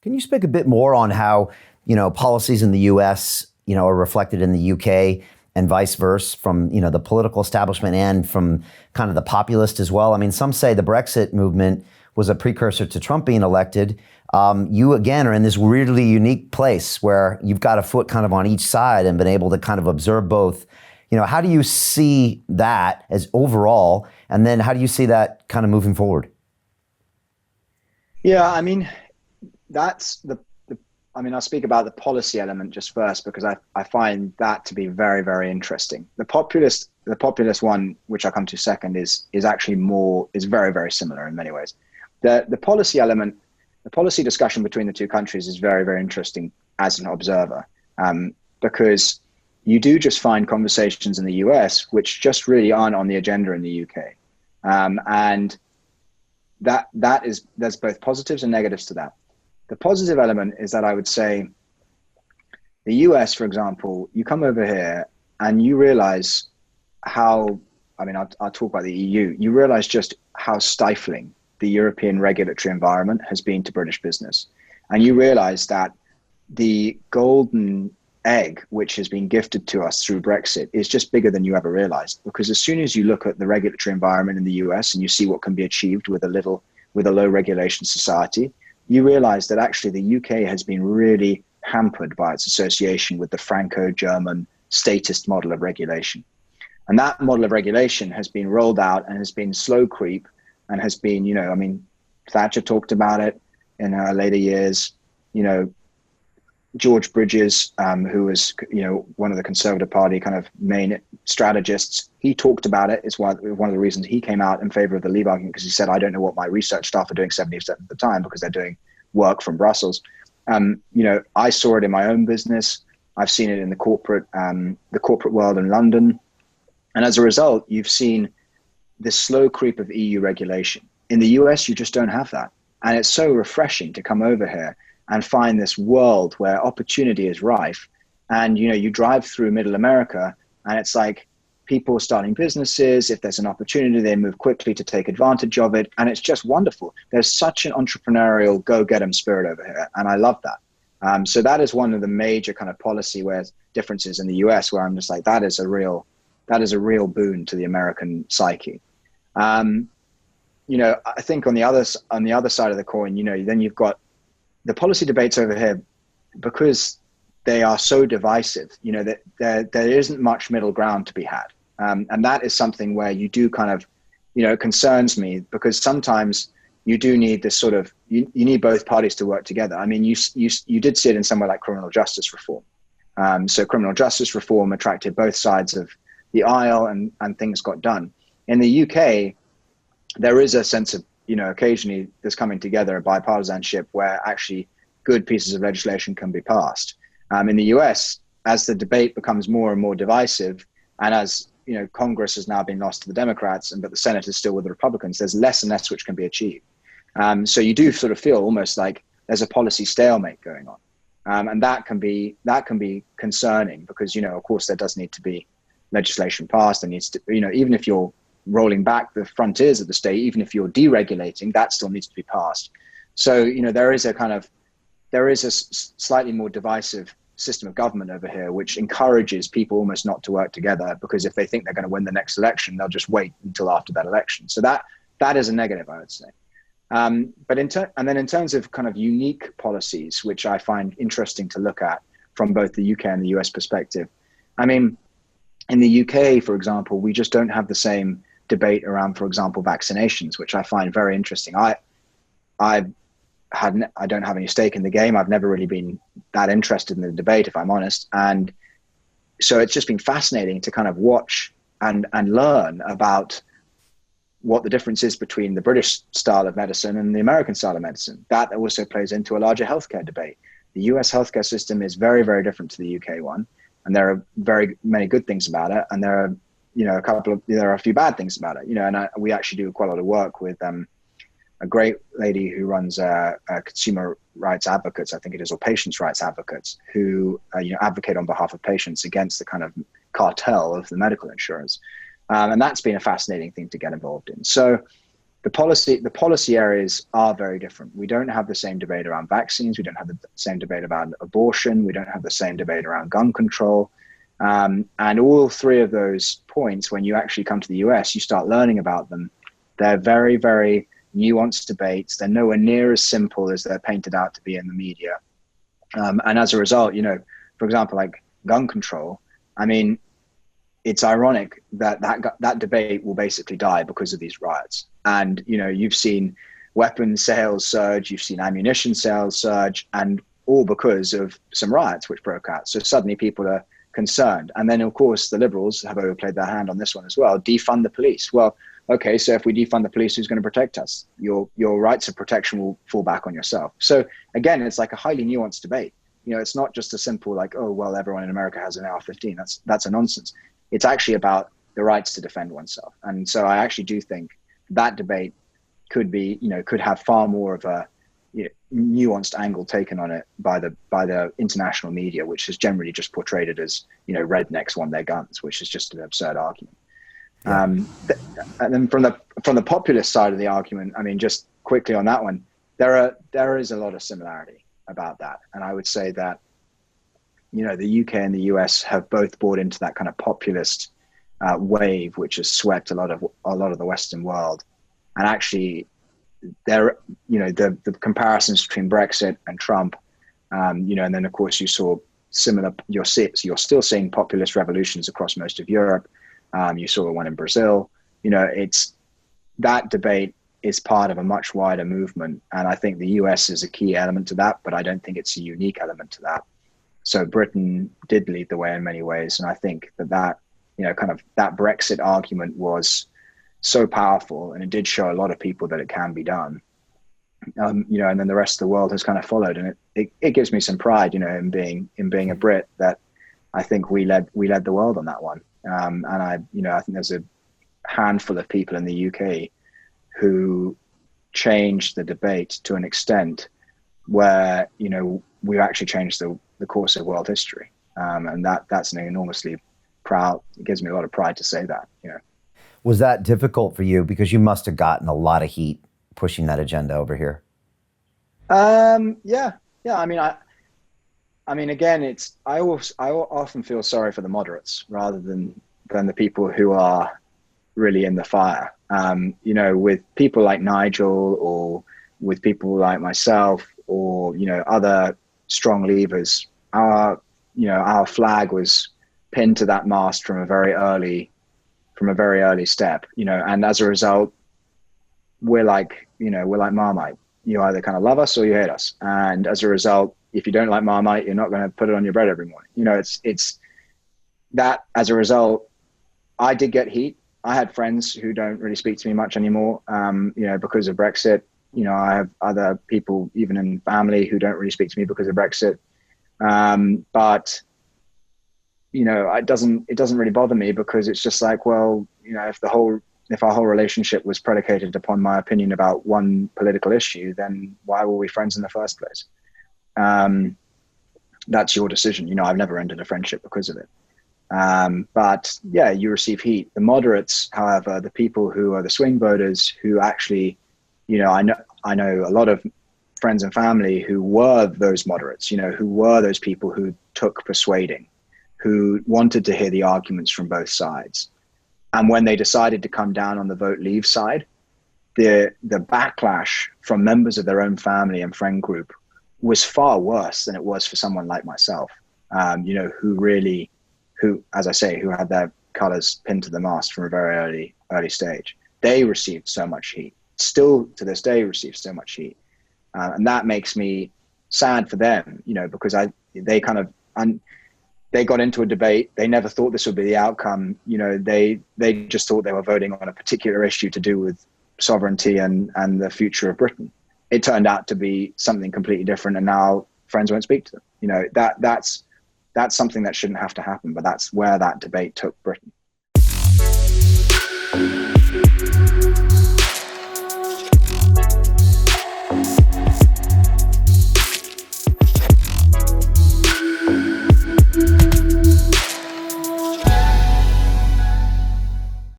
Can you speak a bit more on how, policies in the US, are reflected in the UK and vice versa from, the political establishment and from kind of the populist as well? I mean, some say the Brexit movement was a precursor to Trump being elected. You, again, are in this weirdly unique place where you've got a foot kind of on each side and been able to kind of observe both. How do you see that as overall? And then how do you see that kind of moving forward? Yeah, I mean, that's I'll speak about the policy element just first, because I find that to be very, very interesting. The populist one, which I'll come to second, is very, very similar in many ways. The policy element, the policy discussion between the two countries is very, very interesting as an observer, because you do just find conversations in the US which just really aren't on the agenda in the UK. And there's both positives and negatives to that. The positive element is that I would say the US, for example, you come over here and you realize I'll talk about the EU, you realize just how stifling the European regulatory environment has been to British business. And you realize that the golden egg, which has been gifted to us through Brexit, is just bigger than you ever realized. Because as soon as you look at the regulatory environment in the US and you see what can be achieved with a low regulation society, you realize that actually the UK has been really hampered by its association with the Franco-German statist model of regulation. And that model of regulation has been rolled out and has been slow creep and has been, Thatcher talked about it in her later years. George Bridges, who was, one of the Conservative Party kind of main strategists, he talked about it. It's one of the reasons he came out in favor of the Leave argument, because he said, I don't know what my research staff are doing 70% of the time because they're doing work from Brussels. I saw it in my own business. I've seen it in the corporate world in London. And as a result, you've seen this slow creep of EU regulation. In the US, you just don't have that. And it's so refreshing to come over here and find this world where opportunity is rife. And, you drive through middle America and it's like people starting businesses. If there's an opportunity, they move quickly to take advantage of it. And it's just wonderful. There's such an entrepreneurial go-get-em spirit over here. And I love that. So that is one of the major kind of policy differences in the US, where I'm just like, that is a real boon to the American psyche. I think on the other side of the coin, then you've got the policy debates over here, because they are so divisive, that there isn't much middle ground to be had. And that is something where you do kind of, it concerns me, because sometimes you do need this sort of, you need both parties to work together. I mean, you did see it in somewhere like criminal justice reform. So criminal justice reform attracted both sides of the aisle and things got done. In the UK, there is a sense of, occasionally there's coming together, a bipartisanship where actually good pieces of legislation can be passed. In the US, as the debate becomes more and more divisive, and as Congress has now been lost to the Democrats, but the Senate is still with the Republicans, there's less and less which can be achieved. So you do sort of feel almost like there's a policy stalemate going on. And that can be concerning, because, of course, there does need to be legislation passed. There needs to, even if you're rolling back the frontiers of the state, even if you're deregulating, that still needs to be passed. So, there is a slightly more divisive system of government over here, which encourages people almost not to work together, because if they think they're going to win the next election, they'll just wait until after that election. So that is a negative, I would say. But in terms of kind of unique policies, which I find interesting to look at from both the UK and the US perspective. I mean, in the UK, for example, we just don't have the same debate around, for example, vaccinations, which I find very interesting. I don't have any stake in the game. I've never really been that interested in the debate, if I'm honest. And so it's just been fascinating to kind of watch and learn about what the difference is between the British style of medicine and the American style of medicine. That also plays into a larger healthcare debate. The US healthcare system is very, very different to the UK one. And there are very many good things about it. And there are, there are a few bad things about it, and we actually do quite a lot of work with a great lady who runs consumer rights advocates, I think it is, or patients' rights advocates, who advocate on behalf of patients against the kind of cartel of the medical insurers. And that's been a fascinating thing to get involved in. So the policy areas are very different. We don't have the same debate around vaccines. We don't have the same debate about abortion. We don't have the same debate around gun control. And all three of those points, when you actually come to the US, you start learning about them. They're very, very nuanced debates. They're nowhere near as simple as they're painted out to be in the media. And as a result, for example, like gun control, I mean, it's ironic that debate will basically die because of these riots. And, you've seen weapons sales surge, you've seen ammunition sales surge, and all because of some riots which broke out. So suddenly people are concerned. And then, of course, the liberals have overplayed their hand on this one as well. Defund the police. Well, okay, so if we defund the police, who's going to protect us? Your rights of protection will fall back on yourself. So again, it's like a highly nuanced debate. It's not just a simple like, oh, well, everyone in America has an AR-15. That's a nonsense. It's actually about the rights to defend oneself. And so I actually do think that debate could have far more of a nuanced angle taken on it by the international media, which has generally just portrayed it as, rednecks want their guns, which is just an absurd argument. Yeah. And then from the populist side of the argument, I mean, just quickly on that one, there is a lot of similarity about that. And I would say that, the UK and the US have both bought into that kind of populist wave, which has swept a lot of the Western world. And actually, the comparisons between Brexit and Trump, and then of course you saw similar. You're still seeing populist revolutions across most of Europe. You saw one in Brazil. It's that debate is part of a much wider movement, and I think the US is a key element to that, but I don't think it's a unique element to that. So Britain did lead the way in many ways, and I think that kind of that Brexit argument was so powerful, and it did show a lot of people that it can be done. And then the rest of the world has kind of followed, and it gives me some pride, in being a Brit, that I think we led the world on that one. And I think there's a handful of people in the UK who changed the debate to an extent where, we've actually changed the course of world history. And that's an enormously proud, it gives me a lot of pride to say that, Was that difficult for you? Because you must have gotten a lot of heat pushing that agenda over here. Yeah. I mean, again, I often feel sorry for the moderates rather than the people who are really in the fire. With people like Nigel, or with people like myself, or other strong levers, our flag was pinned to that mast from a very early step. And as a result, we're like Marmite. You either kind of love us or you hate us. And as a result, if you don't like Marmite, you're not going to put it on your bread every morning. It's that. As a result, I did get heat. I had friends who don't really speak to me much anymore, because of Brexit. I have other people, even in family, who don't really speak to me because of Brexit. But it doesn't really bother me, because it's just like, well, if our whole relationship was predicated upon my opinion about one political issue, then why were we friends in the first place? That's your decision. I've never ended a friendship because of it. But yeah, you receive heat. The moderates, however, the people who are the swing voters, who actually, I know a lot of friends and family who were those moderates, who were those people who took persuading, who wanted to hear the arguments from both sides. And when they decided to come down on the vote leave side, the backlash from members of their own family and friend group was far worse than it was for someone like myself, who, as I say, who had their colors pinned to the mast from a very early stage. They received so much heat, still to this day receive so much heat. And that makes me sad for them, because they got into a debate. They never thought this would be the outcome. They just thought they were voting on a particular issue to do with sovereignty and the future of Britain. It turned out to be something completely different, and now friends won't speak to them. That's something that shouldn't have to happen, but that's where that debate took Britain.